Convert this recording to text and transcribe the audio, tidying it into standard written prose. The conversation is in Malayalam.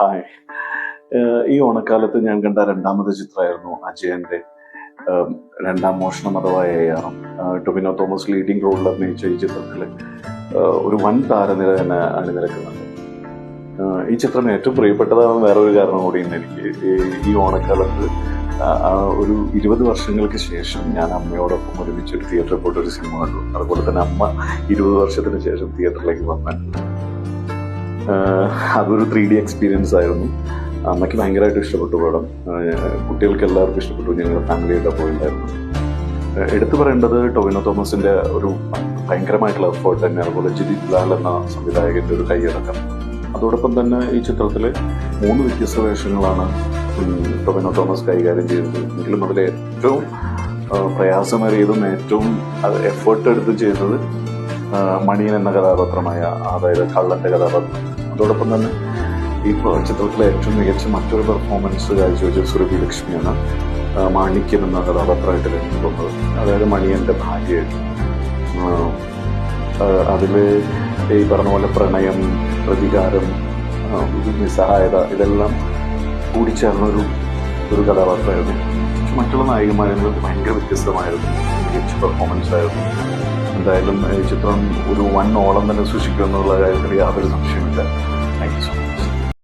ഹായ്. ഈ ഓണക്കാലത്ത് ഞാൻ കണ്ട രണ്ടാമത്തെ ചിത്രമായിരുന്നു അജയന്റെ രണ്ടാം മോഷണം അഥവാ AR. ടൊവിനോ തോമസ് ലീഡിംഗ് റോളിൽ അഭിനയിച്ച ഈ ചിത്രത്തിൽ ഒരു വൻ താരനിര തന്നെ അണിനിരക്കുന്നുണ്ട്. ഈ ചിത്രം ഏറ്റവും പ്രിയപ്പെട്ടതാണെന്ന് വേറൊരു കാരണം കൂടിയുണ്ട് എനിക്ക്. ഈ ഓണക്കാലത്ത് ഒരു 20 വർഷങ്ങൾക്ക് ശേഷം ഞാൻ അമ്മയോടൊപ്പം ഒരുമിച്ച് ഒരു തിയേറ്ററിൽ പോയിട്ട് ഒരു സിനിമ കണ്ടു. അതുപോലെ തന്നെ അമ്മ 20 വർഷത്തിന് ശേഷം തിയേറ്ററിലേക്ക് വന്നാൽ അതൊരു 3D എക്സ്പീരിയൻസ് ആയിരുന്നു. അമ്മയ്ക്ക് ഭയങ്കരമായിട്ട് ഇഷ്ടപ്പെട്ടു പടം. കുട്ടികൾക്ക് എല്ലാവർക്കും ഇഷ്ടപ്പെട്ടു. ഞങ്ങളുടെ ഫാമിലിയായിട്ട് പോയിട്ടുണ്ടായിരുന്നു. എടുത്തു പറയേണ്ടത് ടൊവിനോ തോമസിന്റെ ഒരു ഭയങ്കരമായിട്ടുള്ള എഫേർട്ട് തന്നെ, അതുപോലെ ജിതി ലാൽ എന്ന സംവിധായകന്റെ ഒരു കൈയടക്കം. അതോടൊപ്പം തന്നെ ഈ ചിത്രത്തിൽ 3 വ്യത്യസ്ത വേഷങ്ങളാണ് ടൊവിനോ തോമസ് കൈകാര്യം ചെയ്തത്. എങ്കിലും അതിൽ ഏറ്റവും പ്രയാസമേറിയതും ഏറ്റവും എഫേർട്ട് എടുത്ത് ചെയ്തത് മണിയൻ എന്ന കഥാപാത്രമായ, അതായത് കള്ളന്റെ കഥാപാത്രം. അതോടൊപ്പം തന്നെ ഈ ചിത്രത്തിലെ ഏറ്റവും മികച്ച മറ്റൊരു പെർഫോമൻസ് കാഴ്ചവെച്ച സുരഭി ലക്ഷ്മിയാണ് മാണിക്യം എന്ന കഥാപാത്രമായിട്ട് രംഗത്ത്. അതായത് മണിയന്റെ ഭാര്യയായിട്ട്. അതിൽ ഈ പറഞ്ഞ പോലെ പ്രണയം, പ്രതികാരം, നിസ്സഹായത, ഇതെല്ലാം കൂടിച്ചേർന്ന ഒരു കഥാപാത്രമായിരുന്നു. മറ്റുള്ള നായികമാരിൽ നിന്ന് ഭയങ്കര വ്യത്യസ്തമായിരുന്നു. മികച്ച പെർഫോമൻസ് ആയിരുന്നു. എന്തായാലും ഈ ചിത്രം ഒരു വൻ ഓളം തന്നെ സൃഷ്ടിക്കുമെന്നുള്ള കാര്യത്തിൽ യാതൊരു സംശയമില്ല. Thank you so much.